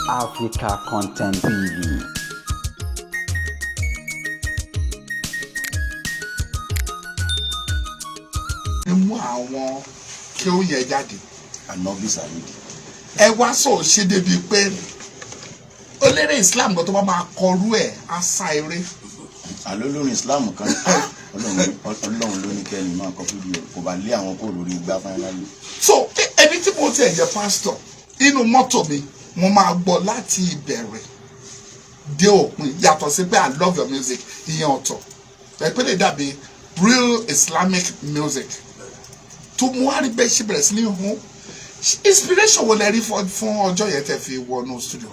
Africa Content TV. Mú àwọn kí ó yẹ jáde. Ànábì Saheed. Ẹ wá sọ ṣe débi pé olérè Islam tó bá máa kọrú ẹ̀ á sá eré. Àlọ́ lórí Islam kan Ọlọ́run ló ní kẹ́ni máa kọ́ fídíò kò bá lé àwọn kó lórí igbá fáínálì. So ẹni tí mo ti ẹ̀jẹ̀ pásítọ̀ inú mọ́tò mi mo máa gbọ́ láti ìbẹ̀rẹ̀ dé òpin yàtọ̀ sí pé I love your music ìyẹn ọ̀tọ̀ ẹ pé lè dàbí real Islamic music tó mú wá rí bẹ́ẹ̀ ṣe bẹ̀rẹ̀ sí ní hun inspiration wo lẹ rí fún ọjọ́ yẹn tẹ́ fi wọnú studio.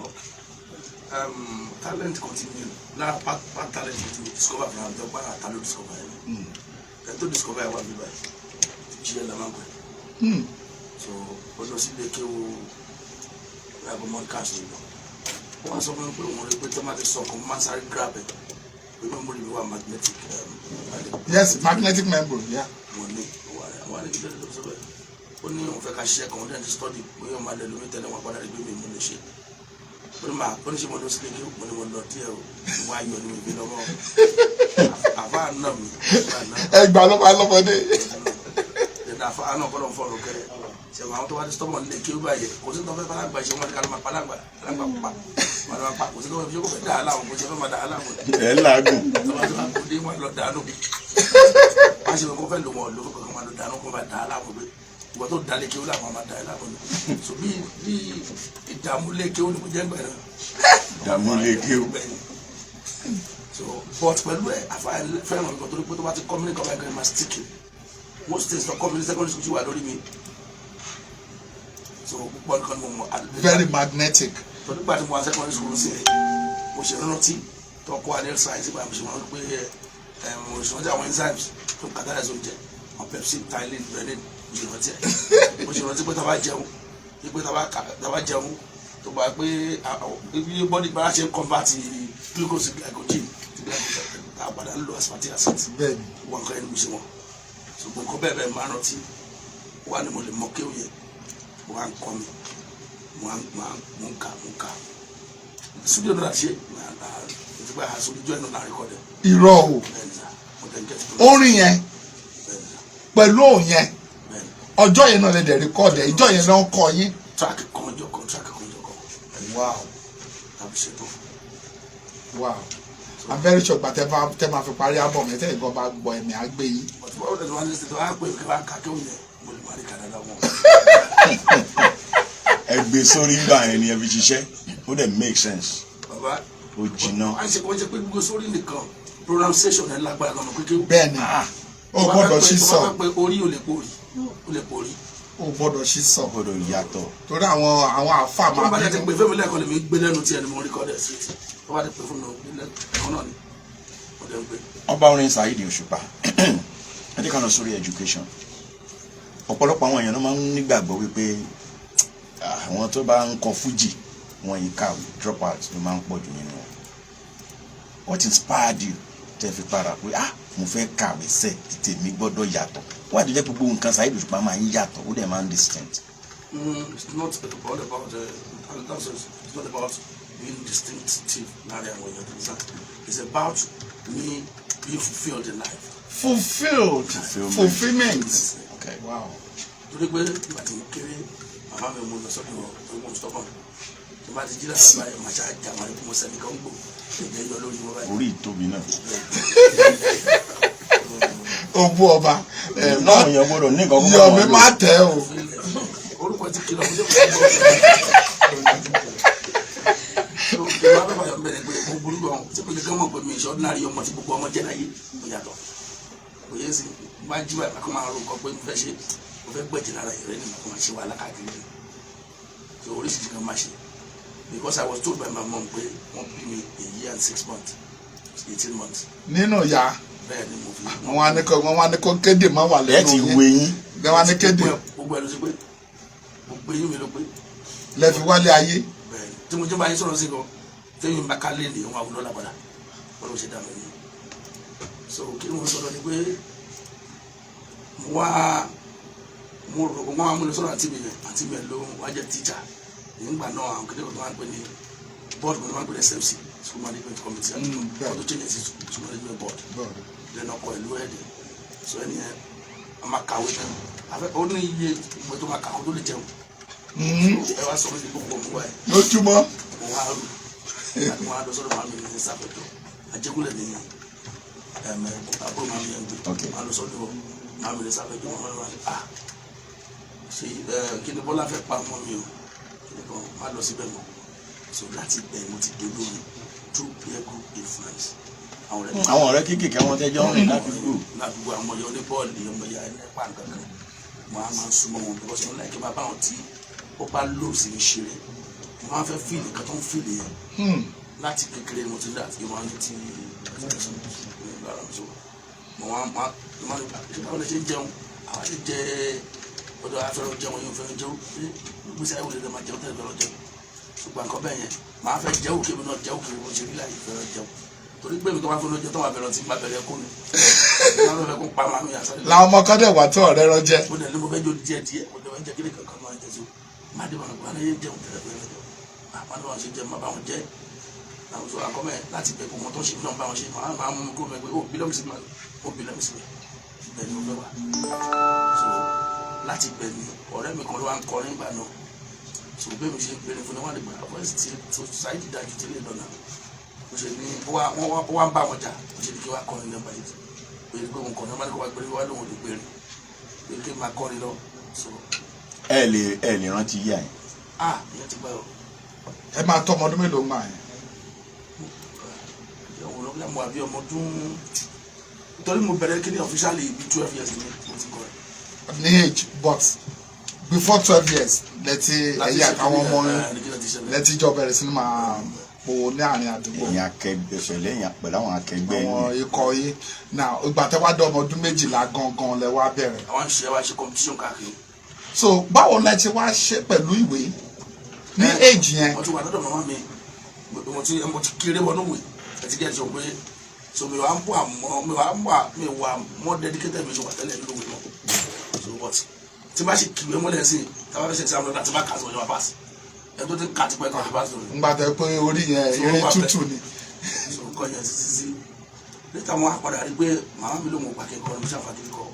Talent continue lára part talent to discover from the part talent discover yẹn to discover yẹn wà bí báyìí jíjẹ lọ́mọ pẹ̀ so ó lọ sí ilé kéwù ẹ̀gbọ́n mọ́díkàsì nìyẹn wọ́n sọ fún mi pé òun rí pé tomati sọ̀kan máa ń sáré grab ẹ̀ pé memory mi wà magnetic. Yes, magnetic memory yeah. wọ́n ní àwọn àlejò lẹ́nu tó sọ bẹ́ẹ̀ ó ní òun fẹ́ ká ṣiṣẹ́ kan wọ́n dẹ́n ti study pé ọmọ alẹ́ lómi tẹ́lẹ̀ wọn padà rí pé mi mú lè ṣe ó ní máa ó ní ṣe mo lọ sí kékeré mo ní mo lọ díẹ̀ o mo á yọ ní mi bí lọ́mọ àfa àná mi ẹ gbà lọ́mọdé. àfa àná kọ́ ló ń fọ́ọ̀rọ̀ kẹrẹ ṣẹ̀wọ̀n àwọn tó wá ní stọ́mọ̀ nílé kí ó báyìí kò sí tó fẹ́ palangba ṣe wọ́n ní kálọ́ máa palangba pa kò sí tó fẹ́ fi ṣe kò fẹ́ dà á láwọn kò sí fẹ́ máa dà á láwọn. Ẹ lágùn. kò dé wọn lọ dànù má ṣe kò fẹ́ lò wọ́n lò kò máa lọ dànù kò máa dà á láwọn pé ìgbà tó dalẹ̀ kí ó láwọn máa dà á láwọn so bí ìdààmú lé kí ó ní kò jẹ́ gbẹ̀rẹ̀. Ìdààmú lé kí ó. so but pẹ̀lú ẹ̀ àfa fẹ́ràn nǹkan torí pé tó bá ti kọ́ mi ní kọ́ báyìí kan máa stick most things for community secondary school ti wà lórí mi so púpọ̀ nǹkan mo mọ̀. Very magnetic. tó nígbà tí mo wá secondary school sí mo ṣe rántí tó kọ́ adé science ìgbà mo ṣe rántí pé mo ṣe rántí àwọn enzymes tó catalyze oúnjẹ àwọn pepsin tylen renin mo ṣe rántí ẹ̀ mo ṣe rántí pé tá a bá jẹun tó bá pé ibi body bá ṣe ń convert glucose glycogen tá a padà ń lo aspartic acid wọn kọ́ ẹni mo ṣe wọn ṣùgbọ́n nǹkan bẹ́ẹ̀ bẹ́ẹ̀ máa rántí wà ní mo lè mọ kéwù yẹn wà ń kọ́ mi mo ń kà studio náà ṣe ìdígbà àṣọjọ́ ẹ̀nà náà rékọ́dẹ̀. irọ́ o orin yẹn pẹ̀lú òun yẹn ọjọ́ yẹn náà lè dẹ̀ rékọ́dẹ̀ ìjọ yẹn náà ń kọ yín. track kan jọ kan. Wow. tàbí ṣètò. Wow. I'm very sure but tẹ́ máa fi parí album yẹn tẹ́ ìgbọ́ bá gbọ́ ẹ̀mí á gbé yín. ọtí wọ́n tẹ̀síwájú ní ṣètò á pè kí wọ́n á kà kéwù yẹn mo lè má rí kàdáda wọn. Ẹ gbé sórí ńgbà yẹn ni ẹ fi ṣiṣẹ́ ó dẹ̀ make sense. Bàbá ó jìnnà. wọ́n ṣe pé gbogbo sórí nìkan pronunciation ẹ̀ lágbára lọ́nà pé kéwù. Bẹ́ẹ̀ni o gbọ́dọ̀ ṣí sọ. wọ́n bá pẹ́ orí ò lè porí. O gbọ́dọ̀ ṣí sọ. Ó gbọ́dọ̀ yàtọ̀. Torí àwọn àfa máa bí. wọ́n bá ti pè fẹ́mi lẹ́ẹ̀kan lè mi gbé lẹ́nu tí ẹni mo rí kọ́dẹ̀ sí ti wọ́n bá ti pè fún mi lẹ́ẹ̀kan náà ni wọ́n dẹ̀ ń gbé. Ọba orin Saheed Osupa ẹ jẹ́ ká lọ sórí education ọ̀pọ̀lọpọ̀ àwọn èèyàn máa ń nígbàgbọ́ wípé àwọn tó bá ń kọ fújì wọn yìí kàwé drop out ló máa ń pọ̀ jù nínú wọn. What inspired you tẹ́ fi para pé mo fẹ́ kàwé sẹ́ tèmi gbọ́dọ̀ yàtọ̀ wọ́n àti jẹ́ gbogbo nǹkan Saheed Osupa máa ń yàtọ̀ ó dẹ̀ máa ń distinct. It's not all about it's not about being distinctive láàrin àwọn èèyàn tó ń sá it's about me being fulfilled in life. Fulfillment. Okay. Wow. torí pé ìgbà tí mo kéré màmá mi mú lọ sọ́dọ̀ ọgbọ́n stọ́kàn tí bá ti jí láti báyìí màá ṣáà jà máa ní kó mo sẹ́ni kan gbò ẹ̀jẹ̀ yọ lórí mo báyìí. Orí ìtóbi náà. Ògbó ọba náà yẹn gbọ́dọ̀ ní nǹkan yọ mi má tẹ̀ o. orúkọ ti kìlọ̀ fún jẹ́ ìwà bàbá yọ̀ bẹ̀rẹ̀ pé mo burú gan tí kò lè gán mọ̀ pé mi ìṣọ́ ordinary ọmọ tí gbogbo ọmọ jẹ́ láyé mo yàtọ̀ òye sí máa jí wáyé kó máa ro nǹkan pé mo fẹ́ gbẹ̀jẹ̀ lára ìrẹ́ nìyẹn kó máa ṣe wàhálà káàkiri so oríṣiríṣi kan máa ṣe because I was told by my mom pé wọ́n bí mi a year and 6 months 18 months. nínú ya bẹ́ẹ̀ ni mo fi. wọ́n wá ní kó kéde má wà lẹ́nu yín. ẹ ti wé yín. bẹ́ẹ̀ wá ní kéde. gbogbo ẹ̀ ló ṣe pé gbogbo eyín mi ló pé. lẹ fi wálé ayé. bẹ́ẹ̀ tí mo jẹ́ báyìí sọ̀rọ̀ sí gan tẹ́yìn bá ká lé ní wọn àwùjọ làbàdà wọ́n ló ṣe dà mí ní. so kí ni mo sọ̀rọ̀ ni pé mo wá mo lọ sọ̀rọ̀ àti mi ló wá jẹ́ teacher nígbà náà àwọn kékeré tó máa ń pè ní board kan tó máa ń pè ní SMC school management committee ọdún change sí school management board lẹ́nu ọkọ̀ ìlú ẹ̀dẹ̀ so ẹni yẹn a máa kàwé náà àfẹ́ ó ní iye ìgbé tó máa kàwé tó lè jẹun ẹ wá sọ méjì gbogbo ọmọ ẹ lójúmọ́ mo wá rù láti wọn á lọ sọ́dọ̀ màmí ní sáfẹ̀tọ̀ ajégúnlẹ̀ ní àbúrò màmí yẹn gbé wọn á lọ sọ́dọ̀ màmí ní sáfẹ̀tọ̀ wọn wá ní ṣe kí ni Bọ́lá fẹ́ pa ọmọ mi o kí ni kan má lọ síbẹ̀ mọ́ so láti bẹ̀ mo ti dé lórí through peer group influence àwọn ọ̀rẹ́ kéékèèké àwọn tẹ́jọ́ rìn ládùúgbò àwọn ọmọ yẹn ní bọ́ọ̀lù ọmọ yẹn ẹ̀pà nǹkan wọn á máa ń súnmọ́ wọn bíkọ́ sọ́nà láìké máa bá wọn tí ó bá lò sí ní ṣeré wọn á fẹ́ fíìlì kan tó ń fíìlì yẹn láti kékeré mo ti rí àti ìwọ̀n ní ti mo wá báwo lè ṣe ń jẹun àwọn lè jẹ ọ̀dọ̀ afẹ́rẹ́ jẹun yóò fẹ́ràn jẹun gbèsè ayé wòlé máa jẹun tẹ́lẹ̀ fẹ́ràn jẹun ṣùgbọ́n nǹkan bẹ́ẹ̀ yẹn máa fẹ́ jẹun kébì náà jẹun kébì mo ṣe rí láyé fẹ́ràn jẹun torí pé mi tó bá fún lóúnjẹ tó wà bẹ̀rẹ̀ tí n bá bẹ̀rẹ̀ kú ni láwọn fẹ́ kó pa máa mi àṣà. làwọn ọmọ kan dẹ̀ wà tó ọ̀rẹ́ rọ jẹ́. mo dẹ̀ ní mo fẹ́ jó díẹ̀ mo dẹ̀ fẹ́ jẹ́ kílè kankan máa jẹ sí o má dé wọn gbọ́n ayé jẹun tẹ̀lé pẹ̀lú ẹjọ́ àwọn àwọn ṣe jẹ má bá wọn jẹ àwọn sọ àkọ́mẹ́ láti bẹ̀ kó wọn tó ṣe náà bá wọn ṣe máa mú kó mẹ́gbẹ́ ó bílẹ̀ sí bẹ́ẹ̀ ni mo fẹ́ wà so láti bẹ̀ ni ọ̀rẹ́ mi kan ló wá ń kọrin ìgbà náà so bẹ́ẹ̀ mi ṣe bẹ̀rẹ̀ fún wọn nígbà voice ti society dájú tẹ́lẹ̀ lọ́nà mo ṣe ní wọ́n ń bá wọn jà mo ṣe ní kí wọ́n kọrin nígbà yìí pé pé mo kọrin ọmọdé kó wá gbére wá lóhùn ló gbére pé kí n máa kọrin lọ so. ẹ lè rántí yíyá yẹn. ìyẹn ti gbà ọ. ẹ máa tọ́ ọmọ ọdún mélòó máa yẹn. ìyàwó lọ́gbà mo àbí ọmọ ọdún torí mo bẹ̀rẹ̀ kí ni officially bí 12 years ni mo ti kọ́ ẹ. ní age but before 12 years lẹ́tí ẹ̀yẹ àtàwọn ọmọ lẹ́tí jọ bẹ̀rẹ̀ sí ni máa po ní àárín àdúgbò. ẹ̀yin akẹgbẹ́ ṣẹlẹ̀ ẹ̀yin pẹ̀lú àwọn akẹgbẹ́ yìí. àwọn ikọ̀ yìí náà ìgbà tẹ́ wá dé ọmọ ọdún méjìlá gangan lẹ wá bẹ̀rẹ̀. àwọn ṣe competition káàkiri. so báwo lẹ ti wá ṣe pẹ̀lú ìwé ní age yẹn. wọ́n ti wà lọ́dọ̀ màmá mi mo ti kéré wọnú ìwé ẹ ti gẹ̀ ẹ́ sọ pé so mi wà ń bọ̀ àmọ́ mi wà mọ́ dedicated mi ṣe wà tẹ́lẹ̀ nínú ìwé náà so what tí bá ṣe kìwé mọ́lẹ̀ sí tábà fẹ́ ṣe exam lọ́dà tí bá kà sí ọjọ́ pass ẹ tó ti ń kà tí pẹ́ kàn ní pass lórí. ń gbàdẹ pé orí yẹn eré tútù ni. so kọ́ yẹn títí sí níta wọn àpàdà rí pé màmá mi ló mọ̀ pàkẹ́ kọ́ ní mo ṣàfàdé kọ́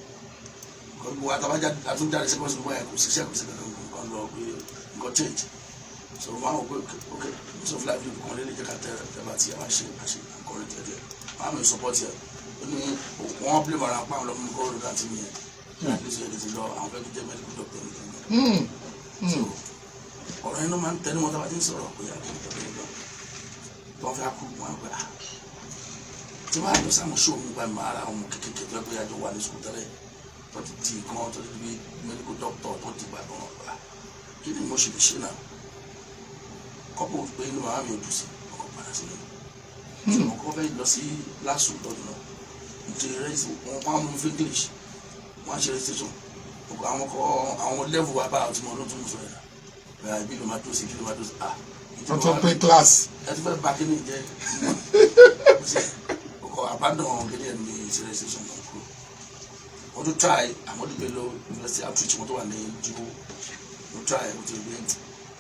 gbogbo àtàwájà àtúnjáde secondary school báyìí kò sí iṣẹ́ kò sí kankan nǹkan lọ pé nǹkan change so wọn àwọn pé ok so fly view kan lè jẹ́ ká tẹ́ bá ti àwọn ṣe àkọọ́lẹ̀ tẹ́tẹ́ màmá mi support yẹ ó ní wọ́n blame ara pa àwọn ọlọ́mọ kọ́ lórí àti mi yẹn ní ṣe èdè ti lọ àwọn fẹ́ jẹ́ medical doctor nìkan so ọ̀rọ̀ yẹn ló máa ń tẹnu wọn tábà ti ń sọ̀rọ̀ pé àti ìtọ́jú ìgbà tó wọ́n fẹ́ kú wọn gbà tí wọ́n á lọ sáwọn ṣóò mi gba ìmọ̀ ara ọmọ kékeré tó yẹ àjọ wà ní sùkúl tẹ́lẹ̀ tó ti di nǹkan tó ti di medical doctor tó ti gbà gan ọgbà kí ni mo ṣe lè ṣe náà kọ́pọ̀ pé inú màmá mi ò dùn sí ọkọ̀ padà sílẹ̀ tí mo kọ́ fẹ́ lọ sí lásù lọ́dún náà nítorí rẹ́sì wọn mú fún English wọn ṣe registration àwọn level wa bá àwọn tí mo ló tún mú sọ yẹn náà ibi ló máa tó sí ibi ló máa tó sí wọ́n tún pé class. ẹ ti fẹ́ bá kí ni jẹ́ ọkọ̀ abandon ọ̀hún kí ni ẹ̀ ní ṣe registration kan kúrò wọ́n tún try àmọ́dé Bello university outreach wọn tó wà ní jíkó wọ́n try wọ́n ti gbé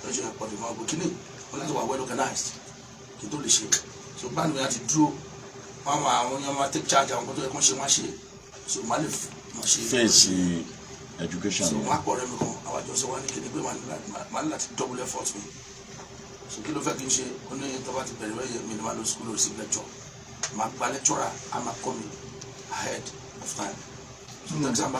lọ́jọ́ ẹ̀pọ̀ tó máa gbó kíní wọ́n láti wà well organized kí tó lè ṣe so báyìí wọ́n ti dúró wọ́n máa àwọn yẹn máa take charge àwọn kan tó yẹ kó ṣe wọ́n ṣe so má lè máa ṣe. fèsì education. so wọ́n á pọ̀ rẹ́ mi kan àwọn àjọṣe wa ní kíní pé màá ní láti double effort mi so kí ló fẹ́ kí n ṣe ó ní tó bá ti bẹ̀rẹ̀ wẹ́yẹ mi ni màá lọ school receive lecture màá gba lecturer á máa kọ́ mi ahead of time so next time